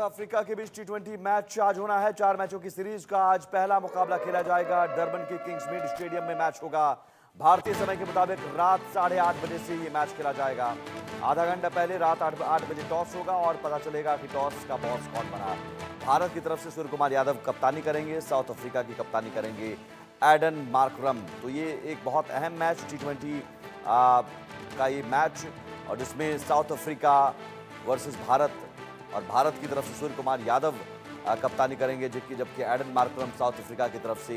Africa के बीच टी20 match आज होना है। 4 मैचों की सीरीज का आज पहला मुकाबला खेला जाएगा। डरबन के किंग्समीड स्टेडियम में मैच होगा। भारतीय समय के मुताबिक रात 8:30 बजे से ये मैच खेला जाएगा। आधा घंटा पहले रात 8 बजे टॉस होगा और पता चलेगा कि टॉस का बॉस कौन बना। भारत की तरफ से सूर्य कुमार यादव कप्तानी करेंगे, साउथ अफ्रीका की कप्तानी करेंगे एडन मार्करम। तो ये एक बहुत अहम मैच टी20 का ये मैच, और जिसमें साउथ अफ्रीका वर्सेस भारत, और भारत की तरफ से सूर्य कुमार यादव कप्तानी करेंगे, जबकि एडन मार्करम साउथ अफ्रीका की तरफ से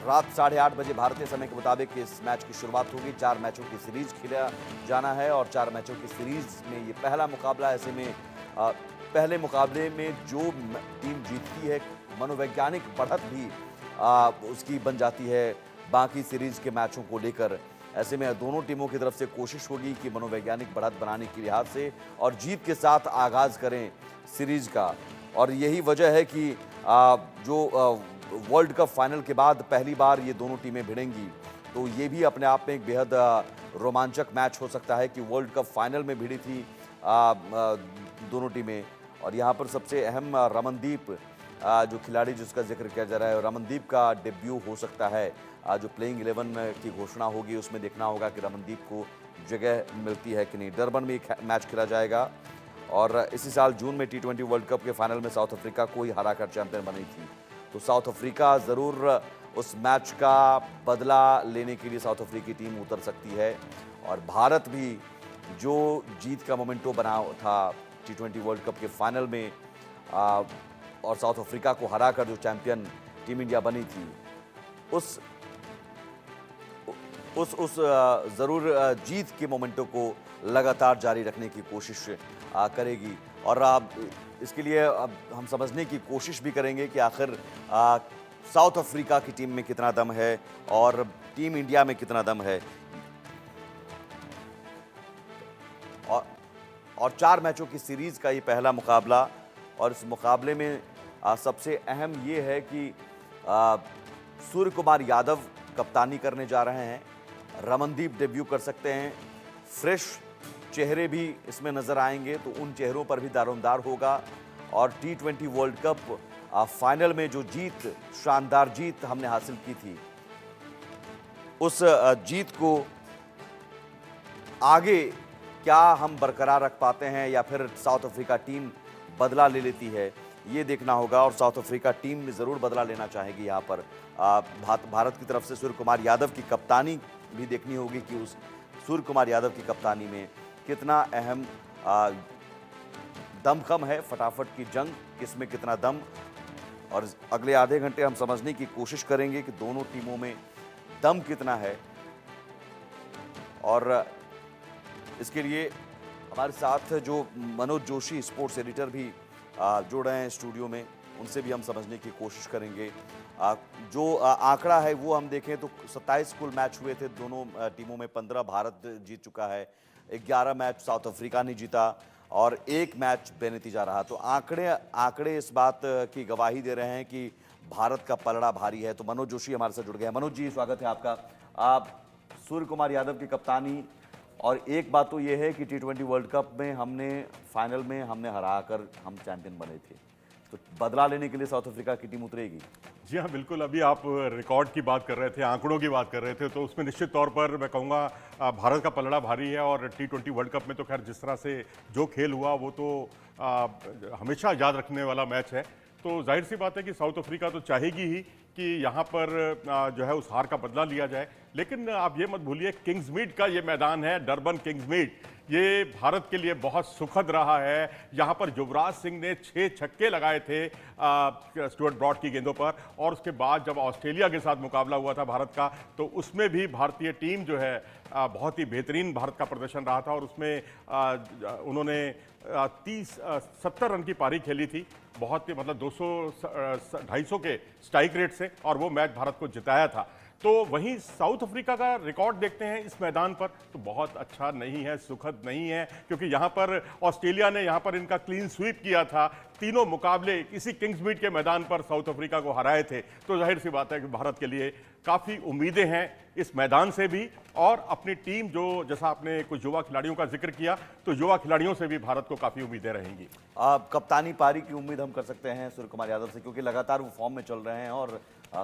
रात 8:30 बजे भारतीय समय के मुताबिक इस मैच की शुरुआत होगी। 4 मैचों की सीरीज खेला जाना है और 4 मैचों की सीरीज में ये पहला मुकाबला। ऐसे में पहले मुकाबले में जो टीम जीतती है, मनोवैज्ञानिक बढ़त भी उसकी बन जाती है बाकी सीरीज के मैचों को लेकर। ऐसे में दोनों टीमों की तरफ से कोशिश होगी कि मनोवैज्ञानिक बढ़त बनाने के लिहाज से और जीत के साथ आगाज करें सीरीज का। और यही वजह है कि जो वर्ल्ड कप फाइनल के बाद पहली बार ये दोनों टीमें भिड़ेंगी, तो ये भी अपने आप में एक बेहद रोमांचक मैच हो सकता है कि वर्ल्ड कप फाइनल में भिड़ी थी दोनों टीमें। और यहाँ पर सबसे अहम रमनदीप जो खिलाड़ी जिसका जिक्र किया जा रहा है, रमनदीप का डेब्यू हो सकता है। जो प्लेइंग 11 की घोषणा होगी उसमें देखना होगा कि रमनदीप को जगह मिलती है कि नहीं। डरबन में एक मैच खेला जाएगा और इसी साल जून में टी20 वर्ल्ड कप के फाइनल में साउथ अफ्रीका को ही हराकर चैंपियन बनी थी। तो साउथ अफ्रीका ज़रूर उस मैच का बदला लेने के लिए साउथ अफ्रीकी टीम उतर सकती है। और भारत भी जो जीत का मोमेंटो बना था टी20 वर्ल्ड कप के फाइनल में और साउथ अफ्रीका को हराकर जो चैंपियन टीम इंडिया बनी थी, उस ज़रूर जीत के मोमेंटो को लगातार जारी रखने की कोशिश करेगी। और इसके लिए अब हम समझने की कोशिश भी करेंगे कि आखिर साउथ अफ्रीका की टीम में कितना दम है और टीम इंडिया में कितना दम है। और 4 मैचों की सीरीज का ये पहला मुकाबला, और इस मुकाबले में सबसे अहम ये है कि सूर्य कुमार यादव कप्तानी करने जा रहे हैं। रमनदीप डेब्यू कर सकते हैं। फ्रेश चेहरे भी इसमें नज़र आएंगे, तो उन चेहरों पर भी दारोमदार होगा। और टी20 वर्ल्ड कप फाइनल में जो जीत, शानदार जीत हमने हासिल की थी, उस जीत को आगे क्या हम बरकरार रख पाते हैं या फिर साउथ अफ्रीका टीम बदला ले लेती है, ये देखना होगा। और साउथ अफ्रीका टीम ज़रूर बदला लेना चाहेगी। यहाँ पर भारत की तरफ से सूर्य कुमार यादव की कप्तानी भी देखनी होगी कि उस सूर्य कुमार यादव की कप्तानी में कितना अहम दमखम है, फटाफट की जंग, किसमें कितना दम। और अगले आधे घंटे हम समझने की कोशिश करेंगे कि दोनों टीमों में दम कितना है। और इसके लिए हमारे साथ जो मनोज जोशी स्पोर्ट्स एडिटर भी जुड़ रहे हैं स्टूडियो में, उनसे भी हम समझने की कोशिश करेंगे। जो आंकड़ा है वो हम देखें तो 27 कुल मैच हुए थे दोनों टीमों में। 15 भारत जीत चुका है, 11 मैच साउथ अफ्रीका ने जीता और 1 मैच बेनतीजा रहा। तो आंकड़े इस बात की गवाही दे रहे हैं कि भारत का पलड़ा भारी है। तो मनोज जोशी हमारे साथ जुड़ गए हैं। मनोज जी, स्वागत है आपका। आप सूर्य कुमार यादव की कप्तानी, और एक बात तो ये है कि टी20 वर्ल्ड कप में हमने फाइनल में हराकर हम चैंपियन बने थे, तो बदला लेने के लिए साउथ अफ्रीका की टीम उतरेगी। जी हाँ, बिल्कुल। अभी आप रिकॉर्ड की बात कर रहे थे, आंकड़ों की बात कर रहे थे, तो उसमें निश्चित तौर पर मैं कहूँगा भारत का पलड़ा भारी है। और टी20 वर्ल्ड कप में तो खैर जिस तरह से जो खेल हुआ वो तो हमेशा याद रखने वाला मैच है। तो जाहिर सी बात है कि साउथ अफ्रीका तो चाहेगी ही कि यहाँ पर जो है उस हार का बदला लिया जाए। लेकिन आप ये मत भूलिए, किंग्समीड का ये मैदान है, डरबन किंग्समीड, ये भारत के लिए बहुत सुखद रहा है। यहाँ पर युवराज सिंह ने 6 छक्के लगाए थे स्टुअर्ट ब्रॉड की गेंदों पर। और उसके बाद जब ऑस्ट्रेलिया के साथ मुकाबला हुआ था भारत का, तो उसमें भी भारतीय टीम जो है बहुत ही बेहतरीन भारत का प्रदर्शन रहा था। और उसमें उन्होंने 70 रन की पारी खेली थी, बहुत ही मतलब 200-250 के स्ट्राइक रेट से, और वो मैच भारत को जिताया था। तो वहीं साउथ अफ्रीका का रिकॉर्ड देखते हैं इस मैदान पर, तो बहुत अच्छा नहीं है, सुखद नहीं है। क्योंकि यहाँ पर ऑस्ट्रेलिया ने यहाँ पर इनका क्लीन स्वीप किया था, तीनों मुकाबले किसी किंग्स मीट के मैदान पर साउथ अफ्रीका को हराए थे, तो जाहिर सी बात है कि भारत के लिए काफ़ी उम्मीदें हैं इस मैदान से भी, और अपनी टीम जो, जैसा आपने कुछ युवा खिलाड़ियों का जिक्र किया, तो युवा खिलाड़ियों से भी भारत को काफ़ी उम्मीदें रहेंगी। कप्तानी पारी की उम्मीद हम कर सकते हैं सूर्य कुमार यादव से, क्योंकि लगातार वो फॉर्म में चल रहे हैं और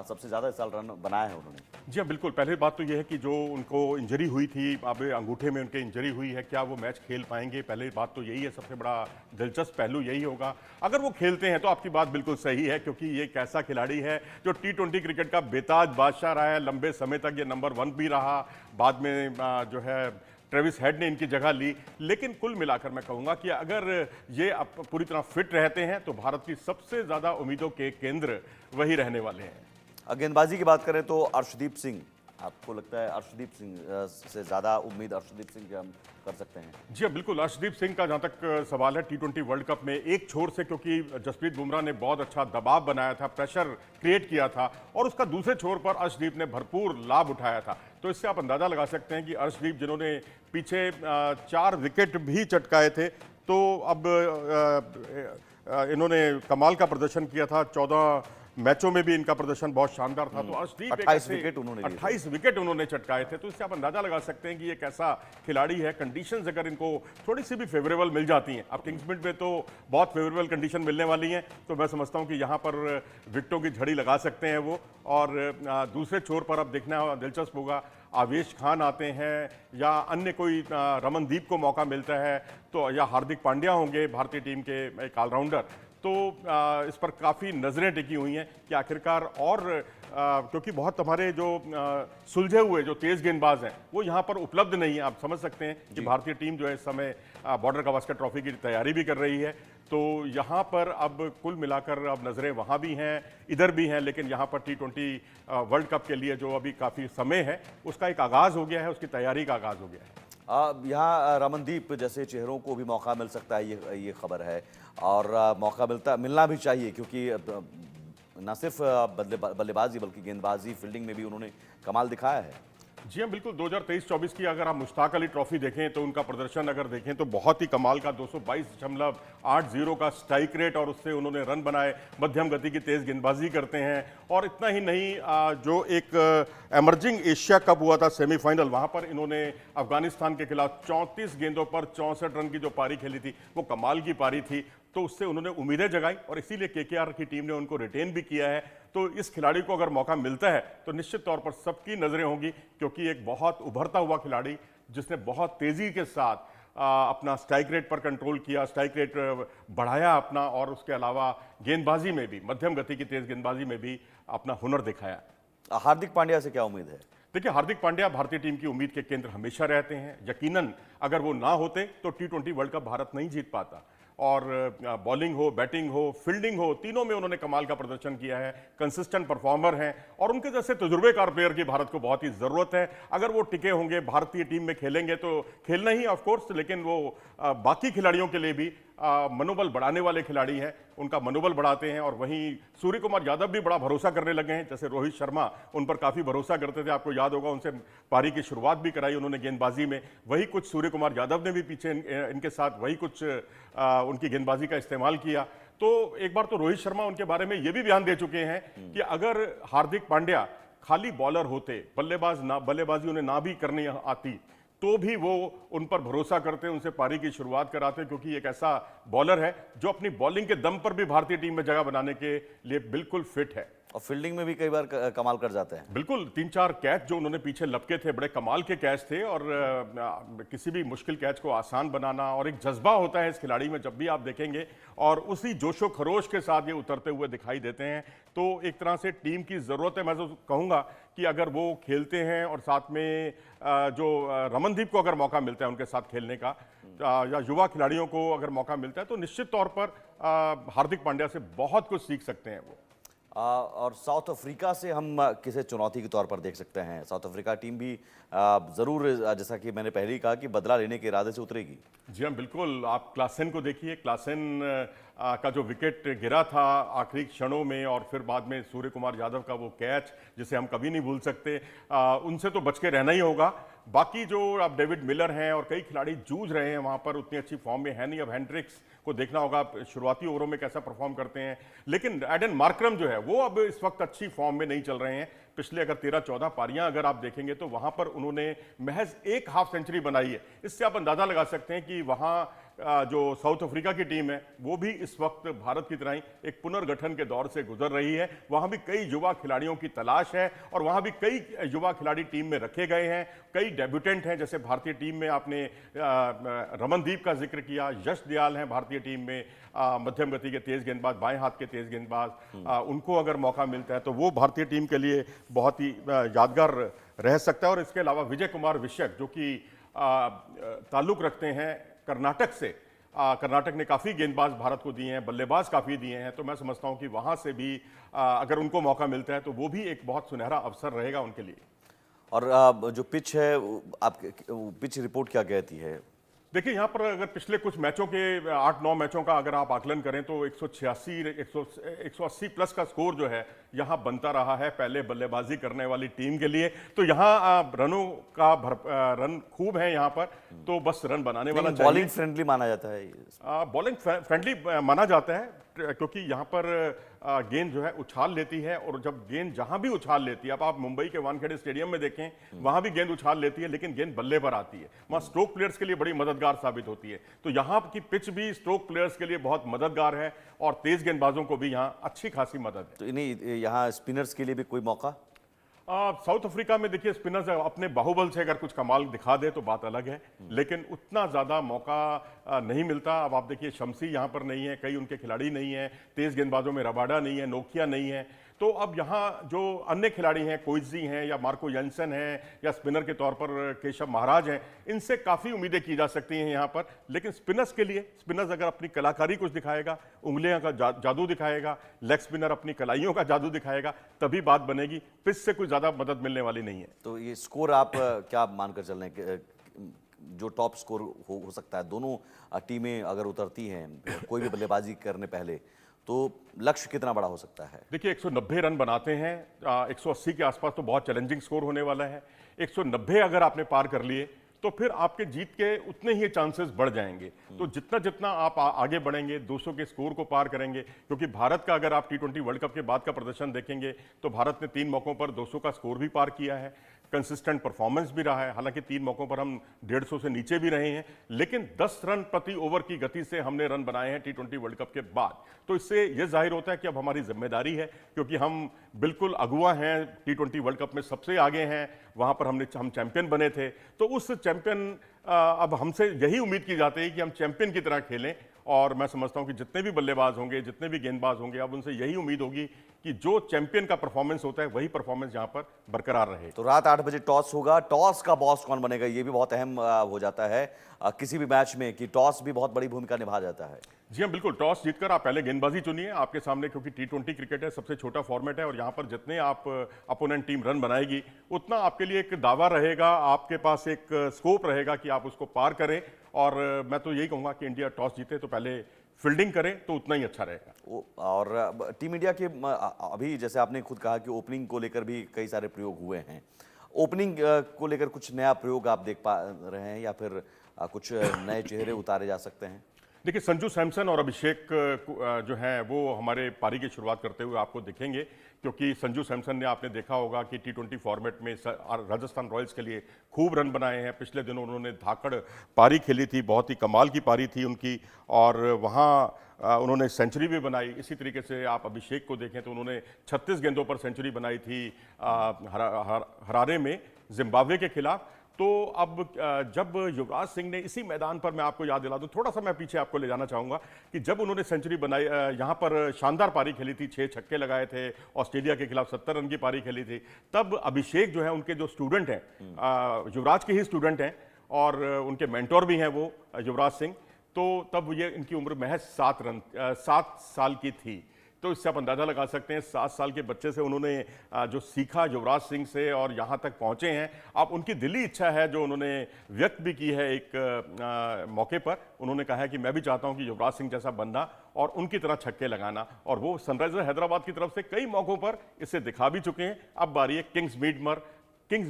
सबसे ज़्यादा इस साल रन बनाए हैं उन्होंने। जी हाँ, बिल्कुल। पहले बात तो यह है कि जो उनको इंजरी हुई थी, अब अंगूठे में उनके इंजरी हुई है, क्या वो मैच खेल पाएंगे? पहले बात तो यही है, सबसे बड़ा दिलचस्प पहलू यही होगा। अगर वो खेलते हैं तो आपकी बात बिल्कुल सही है, क्योंकि ये एक ऐसा खिलाड़ी है जो T20 क्रिकेट का बेताज बादशाह रहा है, लंबे समय तक ये नंबर 1 भी रहा, बाद में जो है ट्रेविस हेड ने इनकी जगह ली। लेकिन कुल मिलाकर मैं कहूँगा कि अगर ये पूरी तरह फिट रहते हैं तो भारत की सबसे ज़्यादा उम्मीदों के केंद्र वही रहने वाले हैं। गेंदबाजी की बात करें तो अर्शदीप सिंह, आपको लगता है अर्शदीप सिंह से ज़्यादा उम्मीद अर्शदीप सिंह की हम कर सकते हैं? जी हाँ, बिल्कुल। अर्शदीप सिंह का जहाँ तक सवाल है, T20 वर्ल्ड कप में एक छोर से, क्योंकि जसप्रीत बुमराह ने बहुत अच्छा दबाव बनाया था, प्रेशर क्रिएट किया था, और उसका दूसरे छोर पर अर्शदीप ने भरपूर लाभ उठाया था। तो इससे आप अंदाज़ा लगा सकते हैं कि अर्शदीप, जिन्होंने पीछे 4 विकेट भी चटकाए थे, तो अब इन्होंने कमाल का प्रदर्शन किया था। 14 मैचों में भी इनका प्रदर्शन बहुत शानदार था। तो अर्शदीप 28 विकेट उन्होंने 28 विकेट उन्होंने चटकाए थे। तो इससे आप अंदाजा लगा सकते हैं कि ये कैसा खिलाड़ी है। कंडीशंस अगर इनको थोड़ी सी भी फेवरेबल मिल जाती हैं, अब किंग्स मीट में तो बहुत फेवरेबल कंडीशन मिलने वाली हैं, तो मैं समझता हूं कि यहाँ पर विकेटों की झड़ी लगा सकते हैं वो। और दूसरे छोर पर अब देखना दिलचस्प होगा, आवेश खान आते हैं या अन्य कोई रमनदीप को मौका मिलता है, तो या हार्दिक पांड्या होंगे भारतीय टीम के एक ऑलराउंडर। तो इस पर काफ़ी नज़रें टिकी हुई हैं कि आखिरकार, और क्योंकि बहुत हमारे जो सुलझे हुए जो तेज़ गेंदबाज हैं वो यहाँ पर उपलब्ध नहीं है। आप समझ सकते हैं कि भारतीय टीम जो है इस समय बॉर्डर गावस्कर ट्रॉफी की तैयारी भी कर रही है। तो यहाँ पर अब कुल मिलाकर अब नज़रें वहाँ भी हैं, इधर भी हैं, लेकिन यहाँ पर T20 वर्ल्ड कप के लिए जो अभी काफ़ी समय है, उसका एक आगाज़ हो गया है, उसकी तैयारी का आगाज़ हो गया है। यहाँ रमनदीप जैसे चेहरों को भी मौका मिल सकता है, ये खबर है, और मौका मिलना भी चाहिए, क्योंकि न सिर्फ बल्लेबाजी बल्कि गेंदबाजी, फील्डिंग में भी उन्होंने कमाल दिखाया है। जी हाँ, बिल्कुल। 2023-24 की अगर आप मुश्ताक अली ट्रॉफी देखें तो उनका प्रदर्शन अगर देखें तो बहुत ही कमाल का 222.80 का स्ट्राइक रेट, और उससे उन्होंने रन बनाए, मध्यम गति की तेज़ गेंदबाजी करते हैं। और इतना ही नहीं, जो एक एमर्जिंग एशिया कप हुआ था सेमीफाइनल, वहाँ पर इन्होंने अफगानिस्तान के खिलाफ 34 गेंदों पर 64 रन की जो पारी खेली थी, वो कमाल की पारी थी। तो उससे उन्होंने उम्मीदें जगाई, और इसीलिए KKR की टीम ने उनको रिटेन भी किया है। तो इस खिलाड़ी को अगर मौका मिलता है तो निश्चित तौर पर सबकी नज़रें होंगी, क्योंकि एक बहुत उभरता हुआ खिलाड़ी जिसने बहुत तेज़ी के साथ अपना स्ट्राइक रेट पर कंट्रोल किया, स्ट्राइक रेट बढ़ाया अपना, और उसके अलावा गेंदबाजी में भी, मध्यम गति की तेज़ गेंदबाजी में भी अपना हुनर दिखाया। हार्दिक पांड्या से क्या उम्मीद है? देखिए, हार्दिक पांड्या भारतीय टीम की उम्मीद के केंद्र हमेशा रहते हैं। यकीनन अगर वो ना होते तो T20 वर्ल्ड कप भारत नहीं जीत पाता। और बॉलिंग हो, बैटिंग हो, फील्डिंग हो, तीनों में उन्होंने कमाल का प्रदर्शन किया है। कंसिस्टेंट परफॉर्मर हैं, और उनके जैसे तजुर्बेकार प्लेयर की भारत को बहुत ही ज़रूरत है। अगर वो टिके होंगे, भारतीय टीम में खेलेंगे, तो खेलना ही ऑफ कोर्स, लेकिन वो बाकी खिलाड़ियों के लिए भी मनोबल बढ़ाने वाले खिलाड़ी हैं, उनका मनोबल बढ़ाते हैं। और वहीं सूर्य कुमार यादव भी बड़ा भरोसा करने लगे हैं। जैसे रोहित शर्मा उन पर काफ़ी भरोसा करते थे, आपको याद होगा, उनसे पारी की शुरुआत भी कराई उन्होंने गेंदबाजी में। वही कुछ सूर्य कुमार यादव ने भी पीछे इनके साथ वही कुछ उनकी गेंदबाजी का इस्तेमाल किया। तो एक बार तो रोहित शर्मा उनके बारे में ये भी बयान दे चुके हैं कि अगर हार्दिक पांड्या खाली बॉलर होते, बल्लेबाजी उन्हें ना भी करनी आती, तो भी वो उन पर भरोसा करते, उनसे पारी की शुरुआत कराते, क्योंकि एक ऐसा बॉलर है जो अपनी बॉलिंग के दम पर भी भारतीय टीम में जगह बनाने के लिए बिल्कुल फिट है। और फील्डिंग में भी कई बार कमाल कर जाते हैं। बिल्कुल, 3-4 कैच जो उन्होंने पीछे लपके थे, बड़े कमाल के कैच थे, और किसी भी मुश्किल कैच को आसान बनाना, और एक जज्बा होता है इस खिलाड़ी में, जब भी आप देखेंगे, और उसी जोशो खरोश के साथ ये उतरते हुए दिखाई देते हैं। तो एक तरह से टीम की ज़रूरत है। मैं तो कहूँगा कि अगर वो खेलते हैं, और साथ में जो रमनदीप को अगर मौका मिलता है उनके साथ खेलने का, या युवा खिलाड़ियों को अगर मौका मिलता है, तो निश्चित तौर पर हार्दिक पांड्या से बहुत कुछ सीख सकते हैं वो। और साउथ अफ्रीका से हम किसे चुनौती के तौर पर देख सकते हैं? साउथ अफ्रीका टीम भी ज़रूर, जैसा कि मैंने पहले ही कहा, कि बदला लेने के इरादे से उतरेगी। जी हाँ, बिल्कुल। आप क्लासेन को देखिए, क्लासेन का जो विकेट गिरा था आखिरी क्षणों में, और फिर बाद में सूर्य कुमार यादव का वो कैच जिसे हम कभी नहीं भूल सकते, उनसे तो बच के रहना ही होगा। बाकी जो अब डेविड मिलर हैं और कई खिलाड़ी जूझ रहे हैं वहां पर, उतनी अच्छी फॉर्म में है नहीं। अब हेंड्रिक्स को देखना होगा शुरुआती ओवरों में कैसा परफॉर्म करते हैं, लेकिन एडन मार्करम जो है वो अब इस वक्त अच्छी फॉर्म में नहीं चल रहे हैं। पिछले अगर 13-14 पारियां अगर आप देखेंगे तो वहां पर उन्होंने महज एक हाफ सेंचुरी बनाई है। इससे आप अंदाजा लगा सकते हैं कि वहां जो साउथ अफ्रीका की टीम है वो भी इस वक्त भारत की तरह ही एक पुनर्गठन के दौर से गुजर रही है। वहां भी कई युवा खिलाड़ियों की तलाश है और वहां भी कई युवा खिलाड़ी टीम में रखे गए हैं। कई डेब्यूटेंट हैं, जैसे भारतीय टीम में आपने रमनदीप का जिक्र किया, यश दयाल हैं भारतीय टीम में, मध्यम गति के तेज गेंदबाज, बाएं हाथ के तेज गेंदबाज, उनको अगर मौका मिलता है तो वो भारतीय टीम के लिए बहुत ही यादगार रह सकता है। और इसके अलावा विजय कुमार विश्यक जो कि ताल्लुक रखते हैं कर्नाटक से, कर्नाटक ने काफ़ी गेंदबाज भारत को दिए हैं, बल्लेबाज काफ़ी दिए हैं, तो मैं समझता हूं कि वहां से भी अगर उनको मौका मिलता है तो वो भी एक बहुत सुनहरा अवसर रहेगा उनके लिए। और जो पिच है, आप पिच रिपोर्ट क्या कहती है? देखिए, यहाँ पर अगर पिछले कुछ मैचों के 8-9 मैचों का अगर आप आकलन करें तो 180 प्लस का स्कोर जो है यहाँ बनता रहा है पहले बल्लेबाजी करने वाली टीम के लिए। तो यहाँ रनों का रन खूब है यहाँ पर, तो बस रन बनाने वाला चाहिए। बॉलिंग फ्रेंडली माना जाता है, बॉलिंग फ्रेंडली माना जाता है क्योंकि यहाँ पर गेंद जो है उछाल लेती है, और जब गेंद जहां भी उछाल लेती है, अब आप मुंबई के वानखेड़े स्टेडियम में देखें, वहां भी गेंद उछाल लेती है लेकिन गेंद बल्ले पर आती है। वहां स्ट्रोक प्लेयर्स के लिए बड़ी मददगार साबित होती है। तो यहाँ की पिच भी स्ट्रोक प्लेयर्स के लिए बहुत मददगार है और तेज गेंदबाजों को भी यहाँ अच्छी खासी मदद है। तो इन्हीं यहाँ स्पिनर्स के लिए भी कोई मौका? साउथ अफ्रीका में देखिए, स्पिनर्स अपने बाहुबल से अगर कुछ कमाल दिखा दे तो बात अलग है, लेकिन उतना ज्यादा मौका नहीं मिलता। अब आप देखिए, शमसी यहाँ पर नहीं है, कई उनके खिलाड़ी नहीं है, तेज गेंदबाजों में रबाडा नहीं है, नोकिया नहीं है। तो अब यहाँ जो अन्य खिलाड़ी हैं, कोइजी हैं या मार्को यंसन हैं या स्पिनर के तौर पर केशव महाराज हैं, इनसे काफ़ी उम्मीदें की जा सकती हैं यहाँ पर। लेकिन स्पिनर्स के लिए, स्पिनर्स अगर अपनी कलाकारी कुछ दिखाएगा, उंगलियां का जादू दिखाएगा, लेग स्पिनर अपनी कलाइयों का जादू दिखाएगा, तभी बात बनेगी। पिच से कुछ ज़्यादा मदद मिलने वाली नहीं है। तो ये स्कोर आप क्या मानकर चल रहे हैं, जो टॉप स्कोर हो सकता है? दोनों टीमें अगर उतरती हैं कोई भी बल्लेबाजी करने पहले, तो लक्ष्य कितना बड़ा हो सकता है? देखिए, 190 रन बनाते हैं, 180 के आसपास तो बहुत चैलेंजिंग स्कोर होने वाला है। 190 अगर आपने पार कर लिए तो फिर आपके जीत के उतने ही चांसेस बढ़ जाएंगे। तो जितना जितना आप आगे बढ़ेंगे, 200 के स्कोर को पार करेंगे, क्योंकि भारत का अगर आप T20 वर्ल्ड कप के बाद का प्रदर्शन देखेंगे तो भारत ने 3 मौकों पर 200 का स्कोर भी पार किया है। कंसिस्टेंट परफॉर्मेंस भी रहा है, हालांकि 3 मौकों पर हम 150 से नीचे भी रहे हैं, लेकिन 10 रन प्रति ओवर की गति से हमने रन बनाए हैं T20 वर्ल्ड कप के बाद। तो इससे यह जाहिर होता है कि अब हमारी जिम्मेदारी है, क्योंकि हम बिल्कुल अगुआ हैं, T20 वर्ल्ड कप में सबसे आगे हैं, वहां पर हम चैंपियन बने थे। तो उस चैंपियन अब हमसे यही उम्मीद की जाती है कि हम चैंपियन की तरह खेलें। और मैं समझता हूं कि जितने भी बल्लेबाज होंगे, जितने भी गेंदबाज होंगे, अब उनसे यही उम्मीद होगी कि जो चैंपियन का परफॉर्मेंस होता है वही परफॉर्मेंस यहां पर बरकरार रहे। तो रात 8 बजे टॉस होगा, टॉस का बॉस कौन बनेगा ये भी बहुत अहम हो जाता है किसी भी मैच में, कि टॉस भी बहुत बड़ी भूमिका निभा जाता है। जी हाँ, बिल्कुल। टॉस जीतकर आप पहले गेंदबाजी चुनिए आपके सामने, क्योंकि T20 क्रिकेट है, सबसे छोटा फॉर्मेट है, और यहाँ पर जितने आप अपोनेंट टीम रन बनाएगी उतना आपके लिए एक दावा रहेगा, आपके पास एक स्कोप रहेगा कि आप उसको पार करें। और मैं तो यही कहूँगा कि इंडिया टॉस जीते तो पहले फील्डिंग करें तो उतना ही अच्छा रहेगा। और टीम इंडिया के अभी जैसे आपने खुद कहा कि ओपनिंग को लेकर भी कई सारे प्रयोग हुए हैं, ओपनिंग को लेकर कुछ नया प्रयोग आप देख पा रहे हैं या फिर कुछ नए चेहरे उतारे जा सकते हैं? देखिए, संजू सैमसन और अभिषेक जो हैं वो हमारे पारी की शुरुआत करते हुए आपको दिखेंगे, क्योंकि संजू सैमसन ने आपने देखा होगा कि T20 फॉर्मेट में राजस्थान रॉयल्स के लिए खूब रन बनाए हैं। पिछले दिनों उन्होंने धाकड़ पारी खेली थी, बहुत ही कमाल की पारी थी उनकी, और वहाँ उन्होंने सेंचुरी भी बनाई। इसी तरीके से आप अभिषेक को देखें तो उन्होंने 36 गेंदों पर सेंचुरी बनाई थी हरारे में जिम्बाब्वे के खिलाफ। तो अब जब युवराज सिंह ने इसी मैदान पर, मैं आपको याद दिला दूं, थोड़ा सा मैं पीछे आपको ले जाना चाहूंगा, कि जब उन्होंने सेंचुरी बनाई, यहाँ पर शानदार पारी खेली थी, 6 छक्के लगाए थे, ऑस्ट्रेलिया के खिलाफ 70 रन की पारी खेली थी, तब अभिषेक जो है उनके जो स्टूडेंट हैं, युवराज के ही स्टूडेंट हैं और उनके मेंटोर भी हैं वो युवराज सिंह। तो तब ये इनकी उम्र महज 7 साल की थी। तो इससे आप अंदाजा लगा सकते हैं 7 साल के बच्चे से उन्होंने जो सीखा युवराज सिंह से और यहाँ तक पहुँचे हैं। अब उनकी दिली इच्छा है जो उन्होंने व्यक्त भी की है एक मौके पर, उन्होंने कहा है कि मैं भी चाहता हूँ कि युवराज सिंह जैसा बनना और उनकी तरह छक्के लगाना, और वो सनराइजर हैदराबाद की तरफ से कई मौक़ों पर इसे दिखा भी चुके हैं। अब बारी है किंग्स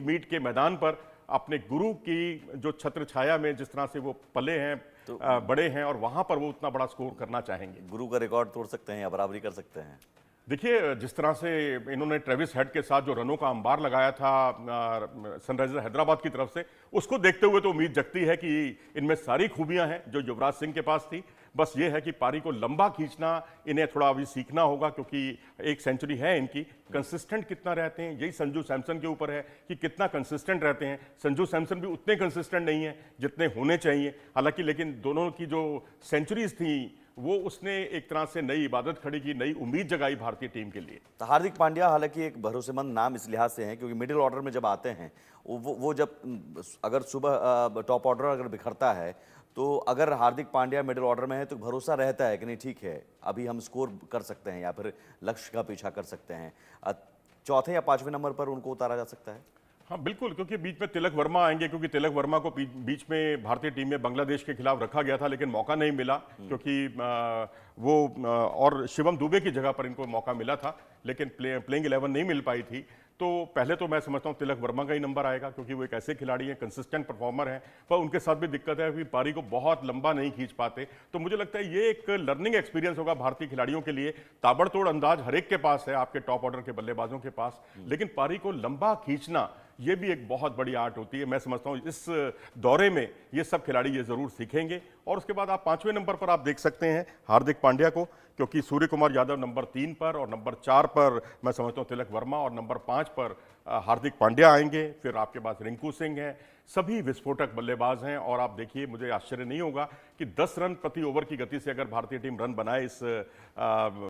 मीट के मैदान पर अपने गुरु की जो छत्र छाया में जिस तरह से वो पले हैं, बड़े हैं, और वहां पर वो उतना बड़ा स्कोर करना चाहेंगे। गुरु का रिकॉर्ड तोड़ सकते हैं या बराबरी कर सकते हैं? देखिए, जिस तरह से इन्होंने ट्रेविस हेड के साथ जो रनों का अंबार लगाया था सनराइजर्स हैदराबाद की तरफ से, उसको देखते हुए तो उम्मीद जगती है कि इनमें सारी खूबियां हैं जो युवराज सिंह के पास थी। बस ये है कि पारी को लंबा खींचना इन्हें थोड़ा अभी सीखना होगा, क्योंकि एक सेंचुरी है इनकी। कंसिस्टेंट कितना रहते हैं, यही संजू सैमसन के ऊपर है कि कितना कंसिस्टेंट रहते हैं। संजू सैमसन भी उतने कंसिस्टेंट नहीं है जितने होने चाहिए, हालांकि लेकिन दोनों की जो सेंचुरीज थी वो उसने एक तरह से नई इबादत खड़ी की, नई उम्मीद जगाई भारतीय टीम के लिए। तो हार्दिक पांड्या हालांकि एक भरोसेमंद नाम इस लिहाज से है क्योंकि मिडिल ऑर्डर में जब आते हैं वो जब अगर सुबह टॉप ऑर्डर अगर बिखरता है तो अगर हार्दिक पांड्या मिडिल ऑर्डर में है तो भरोसा रहता है कि नहीं ठीक है, अभी हम स्कोर कर सकते हैं या फिर लक्ष्य का पीछा कर सकते हैं। चौथे या पांचवें नंबर पर उनको उतारा जा सकता है। हाँ बिल्कुल, क्योंकि बीच में तिलक वर्मा आएंगे, क्योंकि तिलक वर्मा को बीच में भारतीय टीम में बांग्लादेश के खिलाफ रखा गया था लेकिन मौका नहीं मिला, क्योंकि और शिवम दुबे की जगह पर इनको मौका मिला था लेकिन प्लेइंग 11 नहीं मिल पाई थी। तो पहले तो मैं समझता हूँ तिलक वर्मा का ही नंबर आएगा, क्योंकि वो एक ऐसे खिलाड़ी हैं, कंसिस्टेंट परफॉर्मर हैं, पर उनके साथ भी दिक्कत है कि पारी को बहुत लंबा नहीं खींच पाते। तो मुझे लगता है ये एक लर्निंग एक्सपीरियंस होगा भारतीय खिलाड़ियों के लिए। ताबड़तोड़ अंदाज हर एक के पास है, आपके टॉप ऑर्डर के बल्लेबाजों के पास, लेकिन पारी को लंबा खींचना ये भी एक बहुत बड़ी आर्ट होती है। मैं समझता हूँ इस दौरे में ये सब खिलाड़ी ये जरूर सीखेंगे। और उसके बाद आप पांचवें नंबर पर आप देख सकते हैं हार्दिक पांड्या को, क्योंकि सूर्य कुमार यादव नंबर 3 पर और नंबर 4 पर मैं समझता हूँ तिलक वर्मा और नंबर 5 पर हार्दिक पांड्या आएंगे। फिर आपके पास रिंकू सिंह हैं, सभी विस्फोटक बल्लेबाज हैं। और आप देखिए, मुझे आश्चर्य नहीं होगा कि 10 रन प्रति ओवर की गति से अगर भारतीय टीम रन बनाए इस